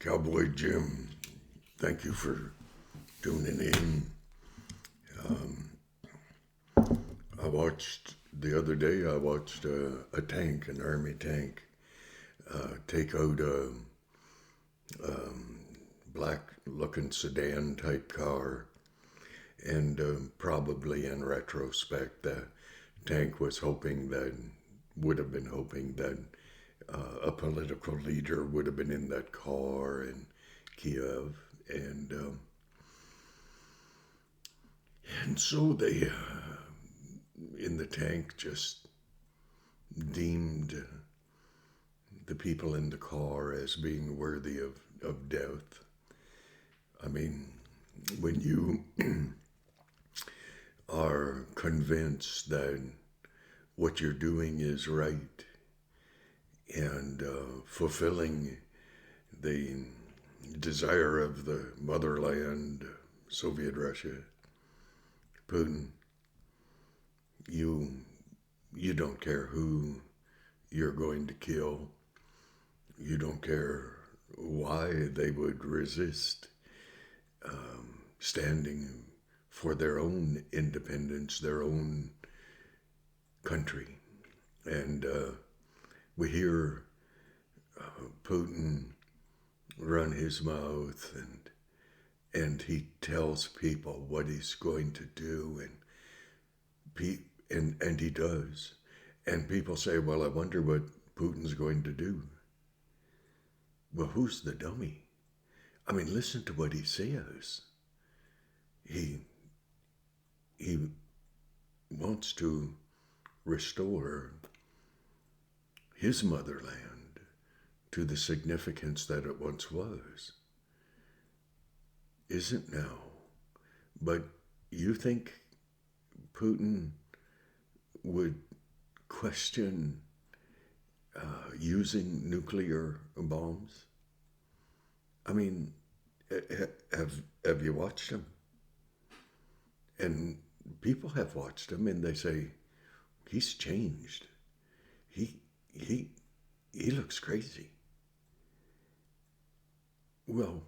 Cowboy Jim, thank you for tuning in. The other day, I watched a tank, an army tank, take out a black looking sedan type car. And probably in retrospect, the tank would have been hoping that a political leader would have been in that car in Kiev. And so they, in the tank, just deemed the people in the car as being worthy of death. I mean, when you are convinced that what you're doing is right and fulfilling the desire of the motherland, Soviet Russia, Putin, you don't care who you're going to kill. You don't care why they would resist standing for their own independence, their own country. And we hear Putin run his mouth and he tells people what he's going to do and he does. And people say, well, I wonder what Putin's going to do. Well, who's the dummy? I mean, listen to what he says. He wants to restore his motherland to the significance that it once was. Isn't now. But you think Putin would question using nuclear bombs? I mean, have you watched him? And people have watched him, and they say he's changed. He looks crazy. Well,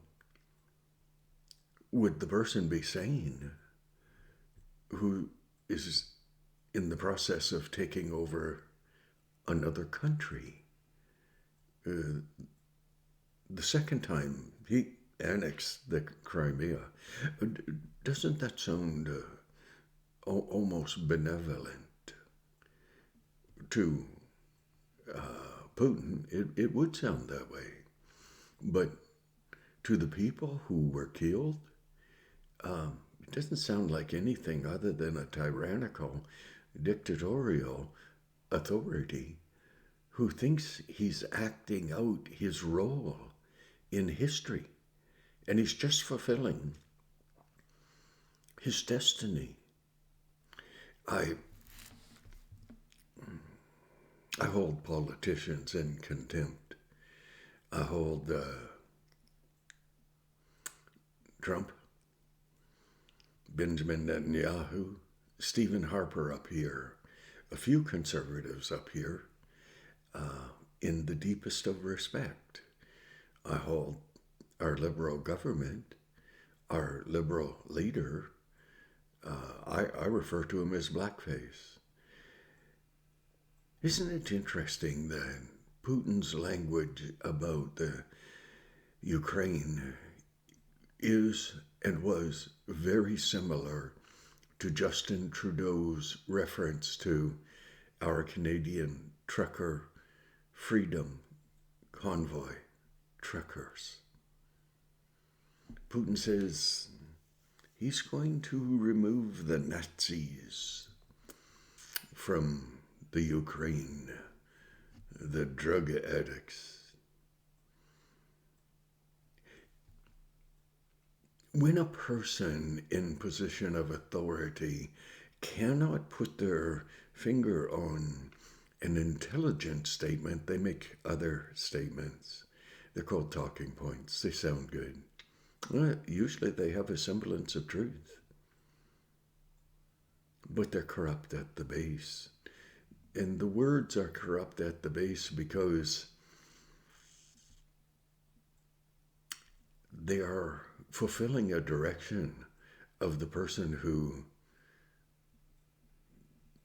would the person be sane who is in the process of taking over another country? The second time he annexed the Crimea, doesn't that sound almost benevolent to Putin? It would sound that way. But to the people who were killed, it doesn't sound like anything other than a tyrannical, dictatorial authority who thinks he's acting out his role in history. And he's just fulfilling his destiny. I hold politicians in contempt. I hold Trump, Benjamin Netanyahu, Stephen Harper up here, a few conservatives up here, in the deepest of respect. I hold our liberal government, our liberal leader, I refer to him as blackface. Isn't it interesting that Putin's language about the Ukraine is and was very similar to Justin Trudeau's reference to our Canadian trucker freedom convoy truckers. Putin says he's going to remove the Nazis from the Ukraine, the drug addicts. When a person in position of authority cannot put their finger on an intelligent statement, they make other statements. They're called talking points. They sound good. Usually they have a semblance of truth, but they're corrupt at the base. And the words are corrupt at the base because they are fulfilling a direction of the person who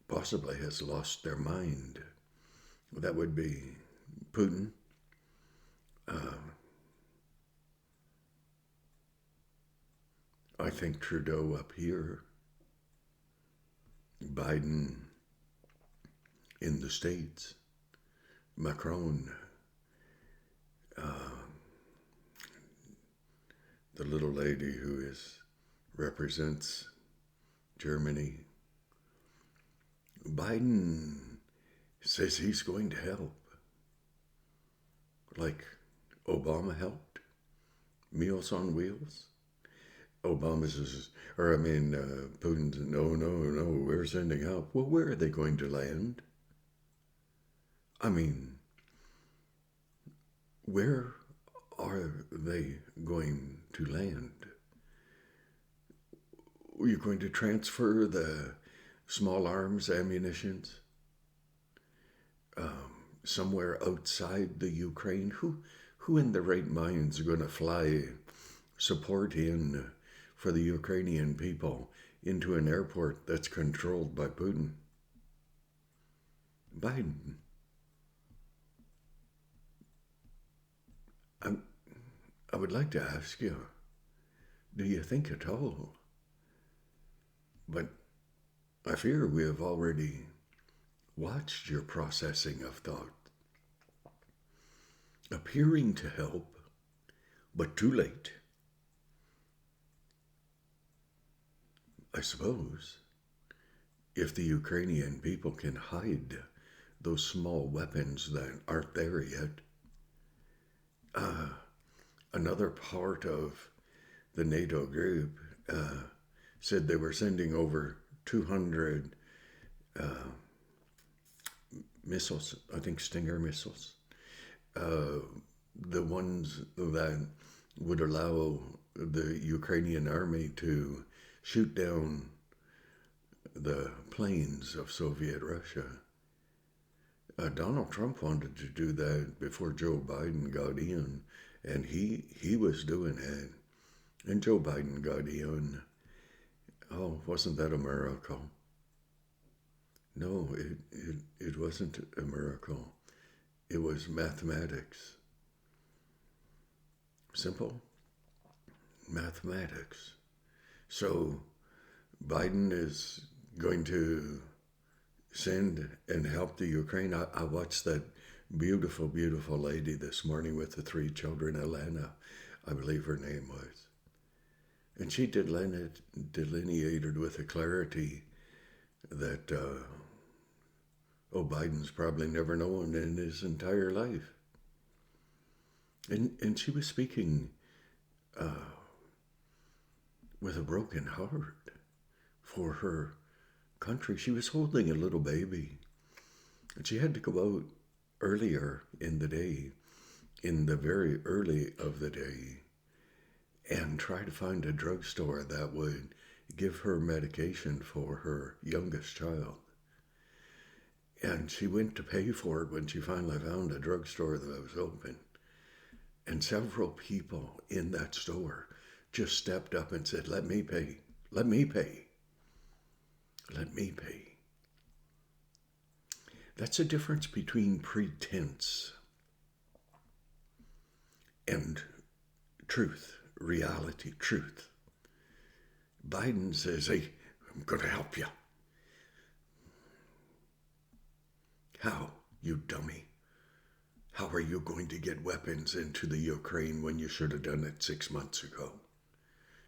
possibly has lost their mind. That would be Putin. I think Trudeau up here, Biden in the States, Macron, the little lady who represents Germany. Biden says he's going to help, like Obama helped, Meals on Wheels. Putin's, no, we're sending help. Well, where are they going to land? I mean, where are they going to land? Are you going to transfer the small arms ammunitions somewhere outside the Ukraine? Who in their right mind is going to fly support in for the Ukrainian people into an airport that's controlled by Putin? Biden. I would like to ask you, do you think at all? But I fear we have already watched your processing of thought, appearing to help, but too late. I suppose if the Ukrainian people can hide those small weapons that aren't there yet, another part of the NATO group said they were sending over 200 missiles, I think Stinger missiles, the ones that would allow the Ukrainian army to shoot down the planes of Soviet Russia. Donald Trump wanted to do that before Joe Biden got in, and he was doing it. And Joe Biden got in. Oh, wasn't that a miracle? No, it wasn't a miracle. It was mathematics. Simple mathematics. So Biden is going to send and help the Ukraine. I watched that beautiful, beautiful lady this morning with the 3 children, Elena, I believe her name was. And she delineated with a clarity that Biden's probably never known in his entire life. And she was speaking with a broken heart for her country. She was holding a little baby, and she had to go out earlier in the day, in the very early of the day, and try to find a drugstore that would give her medication for her youngest child. And she went to pay for it when she finally found a drugstore that was open. And several people in that store just stepped up and said, "Let me pay, let me pay, let me pay." That's a difference between pretense and truth, reality, truth. Biden says, "Hey, I'm going to help you." How, you dummy? How are you going to get weapons into the Ukraine when you should have done it 6 months ago?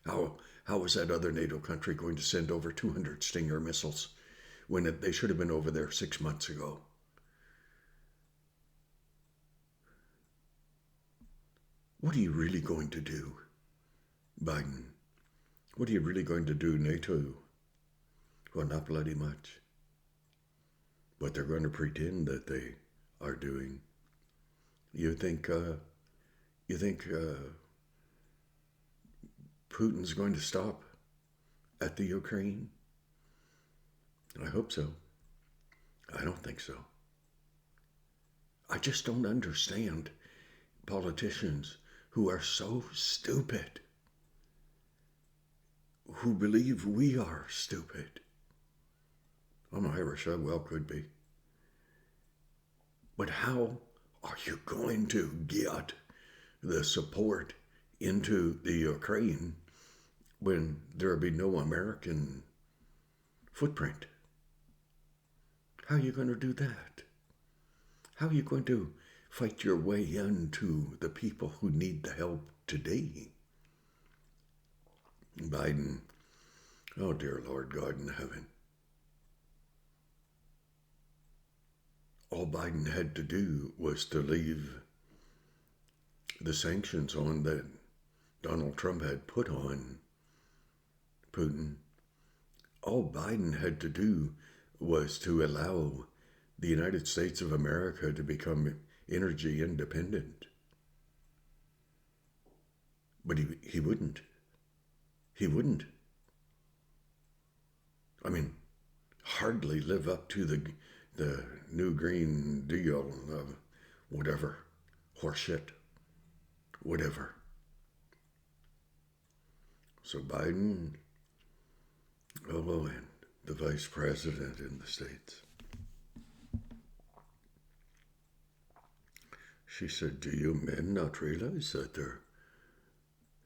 How is that other NATO country going to send over 200 Stinger missiles when they should have been over there 6 months ago? What are you really going to do, Biden? What are you really going to do, NATO? Well, not bloody much. But they're going to pretend that they are doing. You think Putin's going to stop at the Ukraine? I hope so. I don't think so. I just don't understand politicians who are so stupid, who believe we are stupid. I'm Irish, I well could be. But how are you going to get the support into the Ukraine when there will be no American footprint? How are you going to do that? How are you going to fight your way into the people who need the help today? Biden, oh dear Lord God in heaven. All Biden had to do was to leave the sanctions on that Donald Trump had put on Putin. All Biden had to do was to allow the United States of America to become energy independent. But he wouldn't. He wouldn't. I mean, hardly live up to the new Green Deal of whatever, horseshit, whatever. So Biden, and the vice president in the States. She said, do you men not realize that they're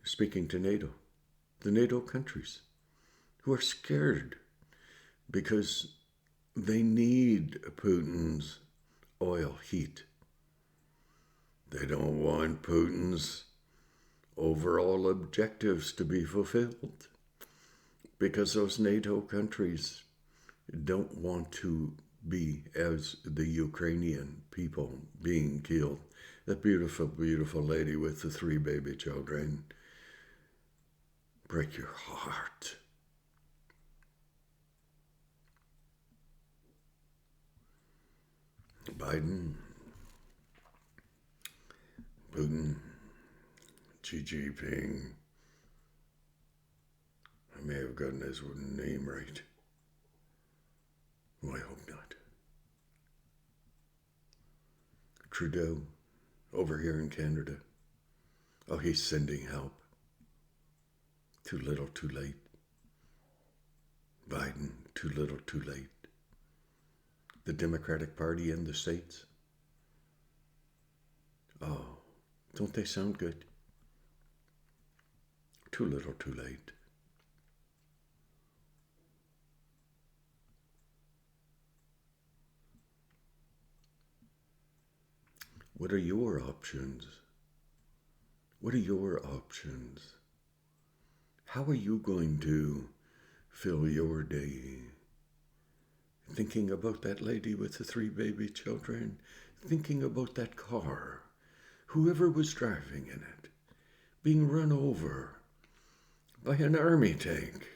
speaking to NATO, the NATO countries, who are scared because they need Putin's oil heat. They don't want Putin's overall objectives to be fulfilled because those NATO countries don't want to be as the Ukrainian people being killed. That beautiful, beautiful lady with the 3 baby children. Break your heart. Biden, Putin, Xi Jinping. I may have gotten his name right. Well, I hope not. Trudeau, over here in Canada. Oh, he's sending help. Too little, too late. Biden, too little, too late. The Democratic Party in the States. Oh, don't they sound good? Too little, too late. What are your options? What are your options? How are you going to fill your day? Thinking about that lady with the 3 baby children, thinking about that car, whoever was driving in it, being run over by an army tank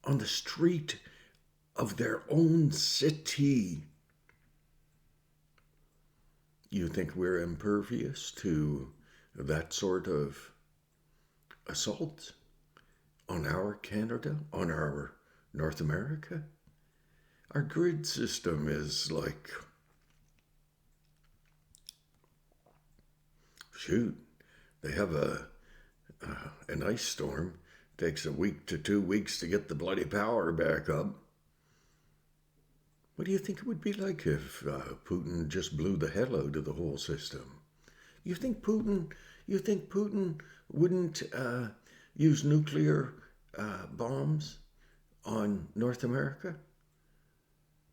on the street of their own city. You think we're impervious to that sort of assault on our Canada, on our North America? Our grid system is like, shoot, they have an ice storm. Takes a week to 2 weeks to get the bloody power back up. What do you think it would be like if Putin just blew the hell out of the whole system? You think Putin wouldn't use nuclear bombs on North America?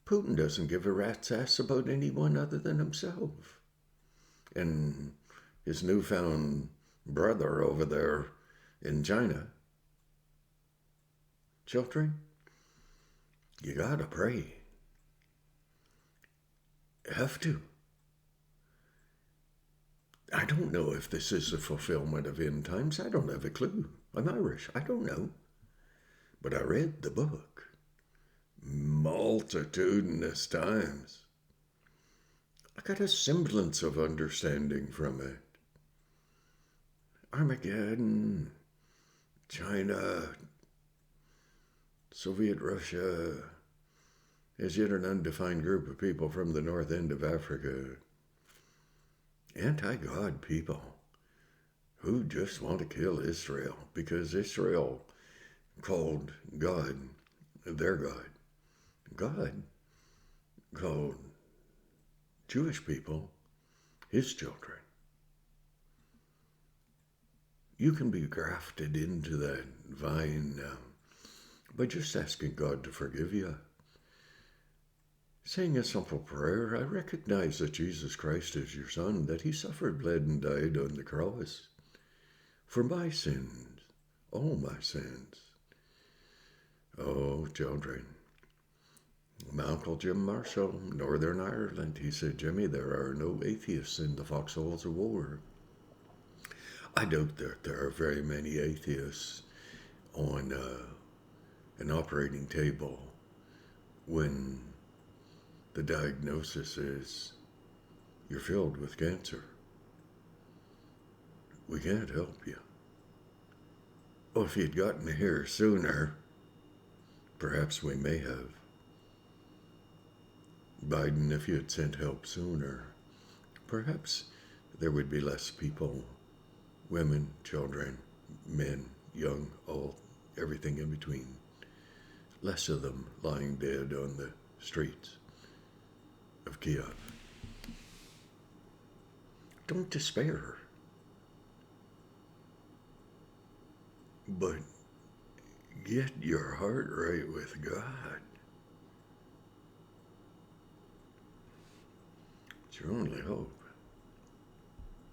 Putin doesn't give a rat's ass about anyone other than himself. And his newfound brother over there in China. Children, you gotta pray. Have to. I don't know if this is a fulfillment of end times. I don't have a clue. I'm Irish. I don't know. But I read the book multitudinous times. I got a semblance of understanding from it. Armageddon, China, Soviet Russia, is yet an undefined group of people from the north end of Africa. anti-God people who just want to kill Israel because Israel called God their God. God called Jewish people his children. You can be grafted into that vine by just asking God to forgive you. Saying a simple prayer, I recognize that Jesus Christ is your Son, that he suffered, bled, and died on the cross for my sins, all my sins. Oh, children. My Uncle Jim Marshall, Northern Ireland, he said, Jimmy, there are no atheists in the foxholes of war. I doubt that there are very many atheists on an operating table when the diagnosis is you're filled with cancer. We can't help you. Oh, if you'd gotten here sooner, perhaps we may have. Biden, if you had sent help sooner, perhaps there would be less people, women, children, men, young, old, everything in between. Less of them lying dead on the streets of Kiev. Don't despair, but get your heart right with God. It's your only hope.